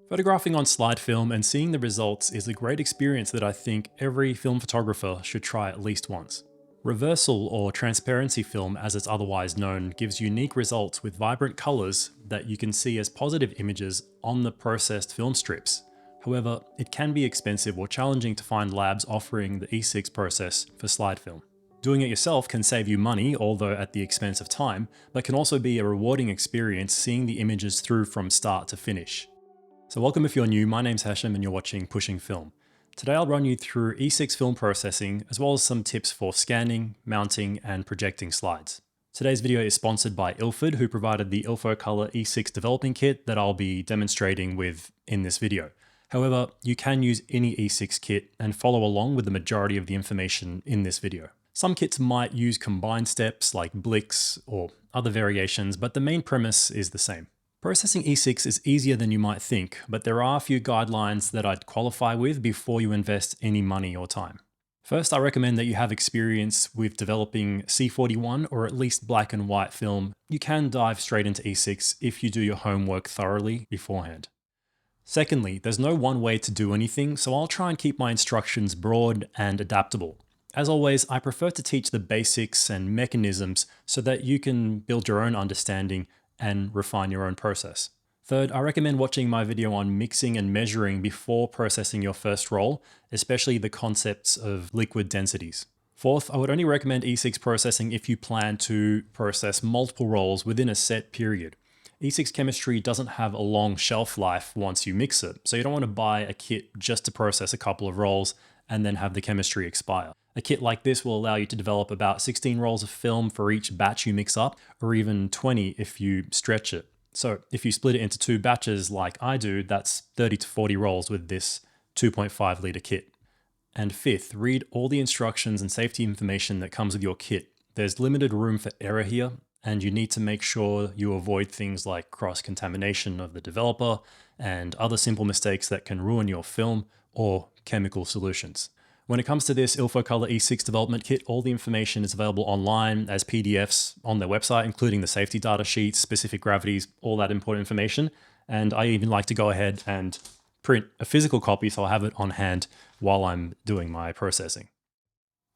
Photographing on slide film and seeing the results is a great experience that I think every film photographer should try at least once. Reversal or transparency film, as it's otherwise known, gives unique results with vibrant colors that you can see as positive images on the processed film strips. However, it can be expensive or challenging to find labs offering the E6 process for slide film. Doing it yourself can save you money, although at the expense of time, but can also be a rewarding experience seeing the images through from start to finish. So welcome if you're new, my name's Hashem and you're watching Pushing Film. Today I'll run you through E6 film processing, as well as some tips for scanning, mounting, and projecting slides. Today's video is sponsored by Ilford, who provided the Ilfocolor E6 developing kit that I'll be demonstrating with in this video. However, you can use any E6 kit and follow along with the majority of the information in this video. Some kits might use combined steps like Blix or other variations, but the main premise is the same. Processing E6 is easier than you might think, but there are a few guidelines that I'd qualify with before you invest any money or time. First, I recommend that you have experience with developing C41 or at least black and white film. You can dive straight into E6 if you do your homework thoroughly beforehand. Secondly, there's no one way to do anything, so I'll try and keep my instructions broad and adaptable. As always, I prefer to teach the basics and mechanisms so that you can build your own understanding and refine your own process. Third, I recommend watching my video on mixing and measuring before processing your first roll, especially the concepts of liquid densities. Fourth, I would only recommend E6 processing if you plan to process multiple rolls within a set period. E6 chemistry doesn't have a long shelf life once you mix it, so you don't want to buy a kit just to process a couple of rolls and then have the chemistry expire. A kit like this will allow you to develop about 16 rolls of film for each batch you mix up, or even 20 if you stretch it. So if you split it into two batches like I do, that's 30 to 40 rolls with this 2.5 litre kit. And fifth, read all the instructions and safety information that comes with your kit. There's limited room for error here, and you need to make sure you avoid things like cross-contamination of the developer and other simple mistakes that can ruin your film or chemical solutions. When it comes to this Ilfocolor E6 development kit, all the information is available online as PDFs on their website, including the safety data sheets, specific gravities, all that important information. And I even like to go ahead and print a physical copy so I have it on hand while I'm doing my processing.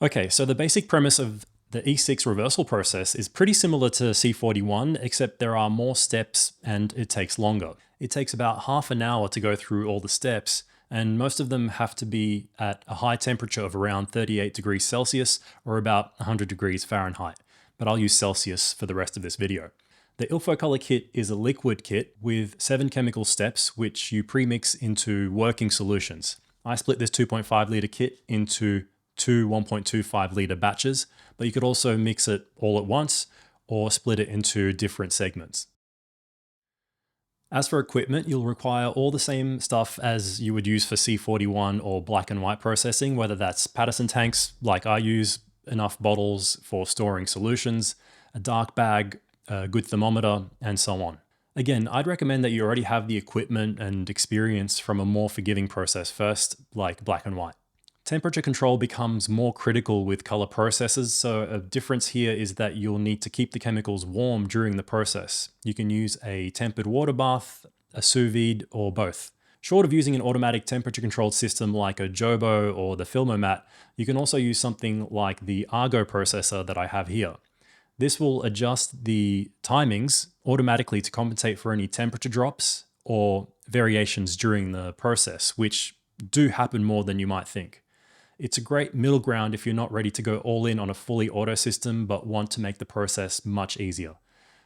Okay, so the basic premise of the E6 reversal process is pretty similar to C41, except there are more steps and it takes longer. It takes about half an hour to go through all the steps, and most of them have to be at a high temperature of around 38 degrees Celsius or about 100 degrees Fahrenheit, but I'll use Celsius for the rest of this video. The Ilfocolor kit is a liquid kit with 7 chemical steps which you premix into working solutions. I split this 2.5 litre kit into two 1.25 litre batches, but you could also mix it all at once or split it into different segments. As for equipment, you'll require all the same stuff as you would use for C41 or black and white processing, whether that's Patterson tanks like I use, enough bottles for storing solutions, a dark bag, a good thermometer, and so on. Again, I'd recommend that you already have the equipment and experience from a more forgiving process first, like black and white. Temperature control becomes more critical with color processes, so a difference here is that you'll need to keep the chemicals warm during the process. You can use a tempered water bath, a sous vide, or both. Short of using an automatic temperature controlled system like a Jobo or the Filmomat, you can also use something like the Argo processor that I have here. This will adjust the timings automatically to compensate for any temperature drops or variations during the process, which do happen more than you might think. It's a great middle ground if you're not ready to go all in on a fully auto system but want to make the process much easier.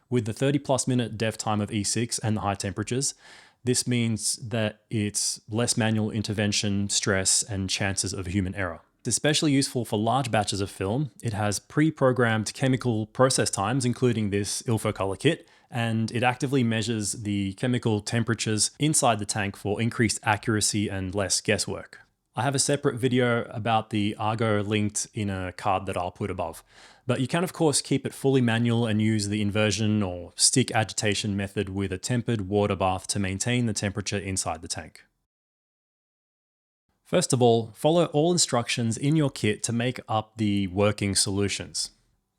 With the 30+ minute dev time of E6 and the high temperatures, this means that it's less manual intervention, stress, and chances of human error. It's especially useful for large batches of film. It has pre-programmed chemical process times, including this Ilfocolor kit, and it actively measures the chemical temperatures inside the tank for increased accuracy and less guesswork. I have a separate video about the Argo linked in a card that I'll put above. But you can of course keep it fully manual and use the inversion or stick agitation method with a tempered water bath to maintain the temperature inside the tank. First of all, follow all instructions in your kit to make up the working solutions.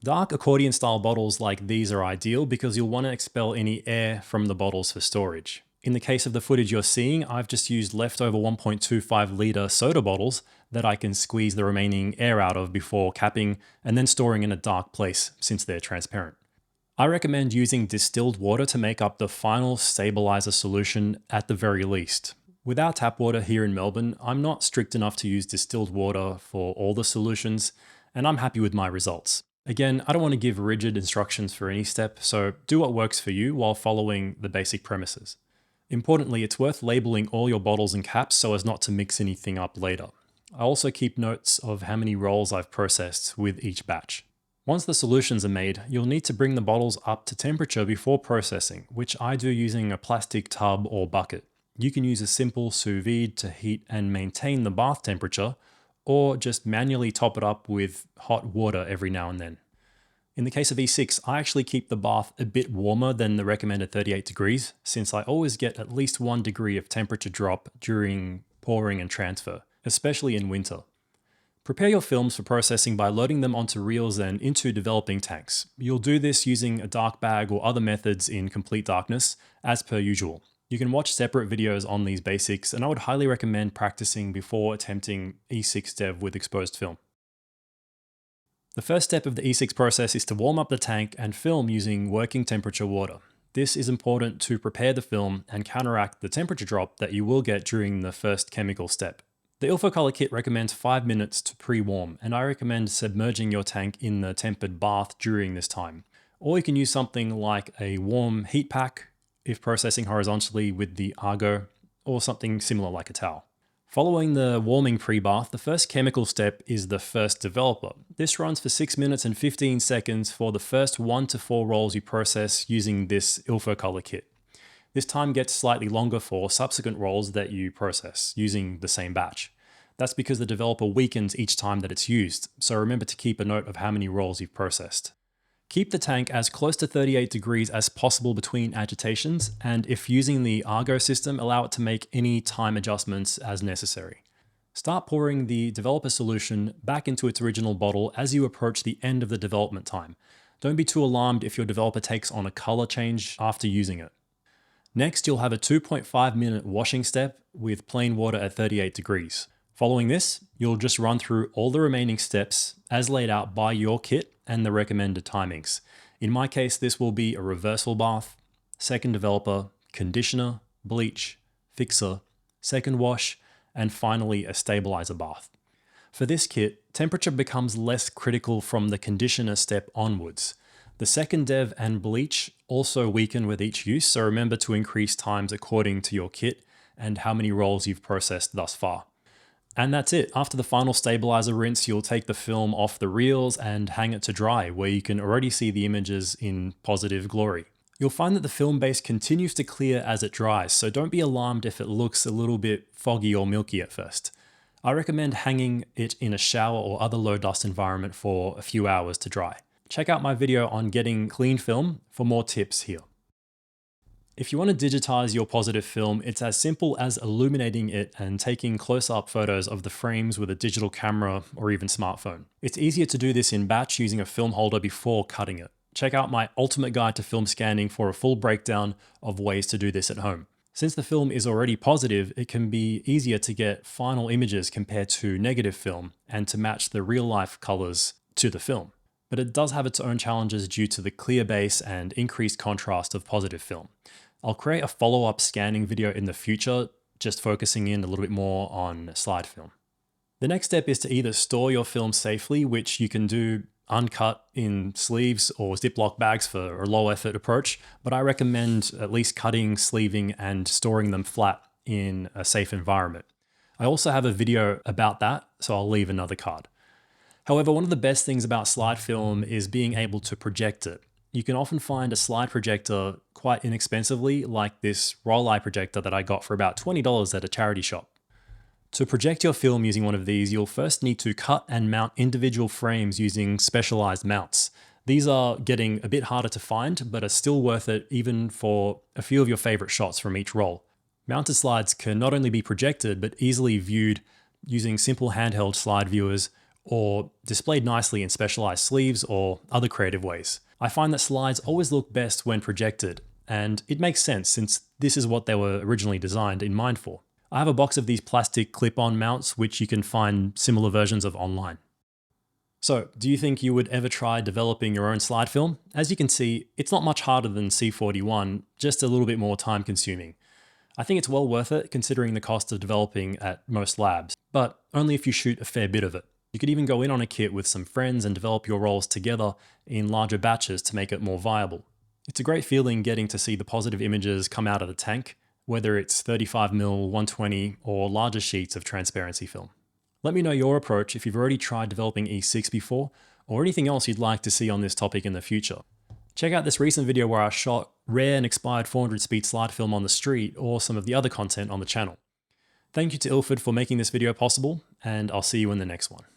Dark accordion style bottles like these are ideal because you'll want to expel any air from the bottles for storage. In the case of the footage you're seeing, I've just used leftover 1.25 litre soda bottles that I can squeeze the remaining air out of before capping and then storing in a dark place since they're transparent. I recommend using distilled water to make up the final stabilizer solution at the very least. With our tap water here in Melbourne, I'm not strict enough to use distilled water for all the solutions, and I'm happy with my results. Again, I don't want to give rigid instructions for any step, so do what works for you while following the basic premises. Importantly, it's worth labeling all your bottles and caps so as not to mix anything up later. I also keep notes of how many rolls I've processed with each batch. Once the solutions are made, you'll need to bring the bottles up to temperature before processing, which I do using a plastic tub or bucket. You can use a simple sous vide to heat and maintain the bath temperature, or just manually top it up with hot water every now and then. In the case of E6, I actually keep the bath a bit warmer than the recommended 38 degrees, since I always get at least 1 degree of temperature drop during pouring and transfer, especially in winter. Prepare your films for processing by loading them onto reels and into developing tanks. You'll do this using a dark bag or other methods in complete darkness, as per usual. You can watch separate videos on these basics, and I would highly recommend practicing before attempting E6 dev with exposed film. The first step of the E6 process is to warm up the tank and film using working temperature water. This is important to prepare the film and counteract the temperature drop that you will get during the first chemical step. The Ilfocolor kit recommends 5 minutes to pre-warm, and I recommend submerging your tank in the tempered bath during this time. Or you can use something like a warm heat pack if processing horizontally with the Argo, or something similar like a towel. Following the warming pre-bath, the first chemical step is the first developer. This runs for 6 minutes and 15 seconds for the first 1 to 4 rolls you process using this Ilfocolor kit. This time gets slightly longer for subsequent rolls that you process using the same batch. That's because the developer weakens each time that it's used, so remember to keep a note of how many rolls you've processed. Keep the tank as close to 38 degrees as possible between agitations, and if using the Argo system, allow it to make any time adjustments as necessary. Start pouring the developer solution back into its original bottle as you approach the end of the development time. Don't be too alarmed if your developer takes on a color change after using it. Next, you'll have a 2.5 minute washing step with plain water at 38 degrees. Following this, you'll just run through all the remaining steps as laid out by your kit and the recommended timings. In my case, this will be a reversal bath, second developer, conditioner, bleach, fixer, second wash, and finally a stabilizer bath. For this kit, temperature becomes less critical from the conditioner step onwards. The second dev and bleach also weaken with each use, so remember to increase times according to your kit and how many rolls you've processed thus far. And that's it. After the final stabilizer rinse, you'll take the film off the reels and hang it to dry, where you can already see the images in positive glory. You'll find that the film base continues to clear as it dries, so don't be alarmed if it looks a little bit foggy or milky at first. I recommend hanging it in a shower or other low dust environment for a few hours to dry. Check out my video on getting clean film for more tips here. If you want to digitize your positive film, it's as simple as illuminating it and taking close-up photos of the frames with a digital camera or even smartphone. It's easier to do this in batch using a film holder before cutting it. Check out my ultimate guide to film scanning for a full breakdown of ways to do this at home. Since the film is already positive, it can be easier to get final images compared to negative film and to match the real-life colors to the film. But it does have its own challenges due to the clear base and increased contrast of positive film. I'll create a follow-up scanning video in the future, just focusing in a little bit more on slide film. The next step is to either store your film safely, which you can do uncut in sleeves or Ziploc bags for a low effort approach, but I recommend at least cutting, sleeving, and storing them flat in a safe environment. I also have a video about that, so I'll leave another card. However, one of the best things about slide film is being able to project it. You can often find a slide projector quite inexpensively, like this roll eye projector that I got for about $20 at a charity shop. To project your film using one of these, you'll first need to cut and mount individual frames using specialized mounts. These are getting a bit harder to find, but are still worth it even for a few of your favorite shots from each roll. Mounted slides can not only be projected, but easily viewed using simple handheld slide viewers or displayed nicely in specialized sleeves or other creative ways. I find that slides always look best when projected, and it makes sense since this is what they were originally designed in mind for. I have a box of these plastic clip-on mounts which you can find similar versions of online. So, do you think you would ever try developing your own slide film? As you can see, it's not much harder than C41, just a little bit more time consuming. I think it's well worth it considering the cost of developing at most labs, but only if you shoot a fair bit of it. You could even go in on a kit with some friends and develop your rolls together in larger batches to make it more viable. It's a great feeling getting to see the positive images come out of the tank, whether it's 35mm, 120, or larger sheets of transparency film. Let me know your approach if you've already tried developing E6 before, or anything else you'd like to see on this topic in the future. Check out this recent video where I shot rare and expired 400 speed slide film on the street, or some of the other content on the channel. Thank you to Ilford for making this video possible, and I'll see you in the next one.